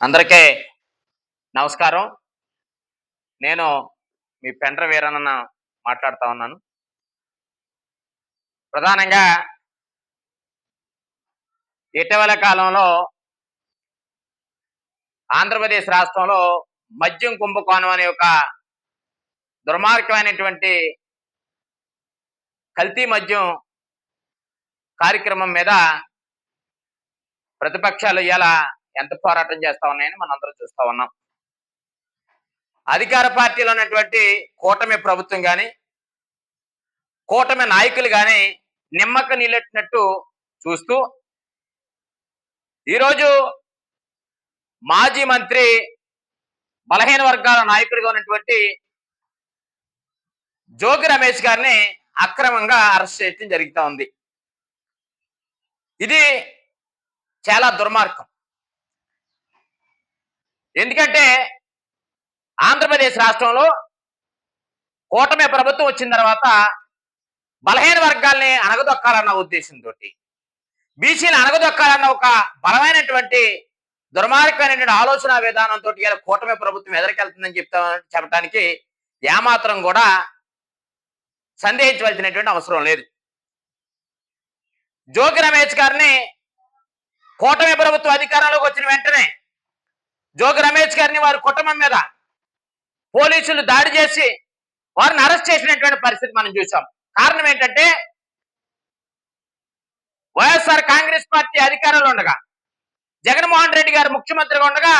అందరికీ నమస్కారం. నేను మీ పెండ్ర వీరన్నన మాట్లాడుతా ఉన్నాను. ప్రధానంగా ఇటీవల కాలంలో ఆంధ్రప్రదేశ్ రాష్ట్రంలో మద్యం కుంభకోణం అనే ఒక దుర్మార్గమైనటువంటి కల్తీ మద్యం కార్యక్రమం మీద ప్రతిపక్షాలు ఇవాళ ఎంత పోరాటం చేస్తా ఉన్నాయని మనందరం చూస్తా ఉన్నాం. అధికార పార్టీలో ఉన్నటువంటి కూటమి ప్రభుత్వం కానీ, కూటమి నాయకులు కానీ నిమ్మక నీళ్ళెట్టినట్టు చూస్తూ ఈరోజు మాజీ మంత్రి బలహీన వర్గాల నాయకుడిగా ఉన్నటువంటి జోగి రమేష్ గారిని అక్రమంగా అరెస్ట్ చేయడం జరుగుతూ ఉంది. ఇది చాలా దుర్మార్గం. ఎందుకంటే ఆంధ్రప్రదేశ్ రాష్ట్రంలో కూటమి ప్రభుత్వం వచ్చిన తర్వాత బలహీన వర్గాల్ని అణగదొక్కాలన్న ఉద్దేశంతో, బీసీలు అణగదొక్కాలన్న ఒక బలమైనటువంటి దుర్మార్గమైనటువంటి ఆలోచన విధానంతో కూటమి ప్రభుత్వం ఎదురుకెళ్తుందని చెప్పడానికి ఏమాత్రం కూడా సందేహించవలసినటువంటి అవసరం లేదు. జోగి రమేష్ గారిని కూటమి ప్రభుత్వం అధికారంలోకి వచ్చిన వెంటనే జోగి రమేష్ గారిని వారి కుటుంబం మీద పోలీసులు దాడి చేసి వారిని అరెస్ట్ చేసినటువంటి పరిస్థితి మనం చూసాం. కారణం ఏంటంటే వైఎస్ఆర్ కాంగ్రెస్ పార్టీ అధికారంలో ఉండగా, జగన్మోహన్ రెడ్డి గారు ముఖ్యమంత్రిగా ఉండగా,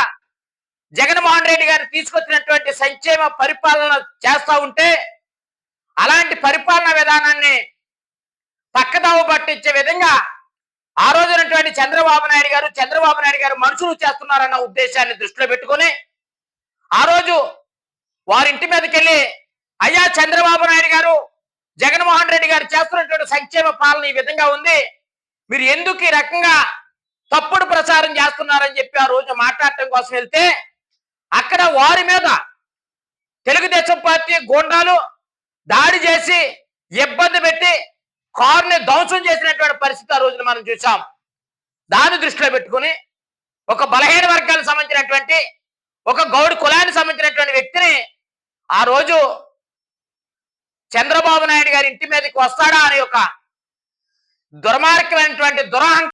జగన్మోహన్ రెడ్డి గారు తీసుకొచ్చినటువంటి సంక్షేమ పరిపాలన చేస్తా ఉంటే అలాంటి పరిపాలన విధానాన్ని పక్కదావు పట్టించే విధంగా ఆ రోజునటువంటి చంద్రబాబు నాయుడు గారు మనుషులు చేస్తున్నారన్న ఉద్దేశాన్ని దృష్టిలో పెట్టుకొని ఆ రోజు వారింటి మీదకి వెళ్ళి, అయ్యా చంద్రబాబు నాయుడు గారు, జగన్మోహన్ రెడ్డి గారు చేస్తున్నటువంటి సంక్షేమ పాలన ఈ విధంగా ఉంది, మీరు ఎందుకు ఈ రకంగా తప్పుడు ప్రచారం చేస్తున్నారని చెప్పి ఆ రోజు మాట్లాడటం కోసం వెళ్తే అక్కడ వారి మీద తెలుగుదేశం పార్టీ గూండాలు దాడి చేసి ఇబ్బంది పెట్టి కారుని ధ్వంసం చేసినటువంటి పరిస్థితి ఆ రోజున మనం చూసాం. దాన్ని దృష్టిలో పెట్టుకుని ఒక బలహీన వర్గాలకు సంబంధించినటువంటి ఒక గౌడు కులానికి సంబంధించినటువంటి వ్యక్తిని ఆ రోజు చంద్రబాబు నాయుడు గారి ఇంటి మీదకి వస్తాడా అనే ఒక దుర్మార్గమైనటువంటి దురహంకారం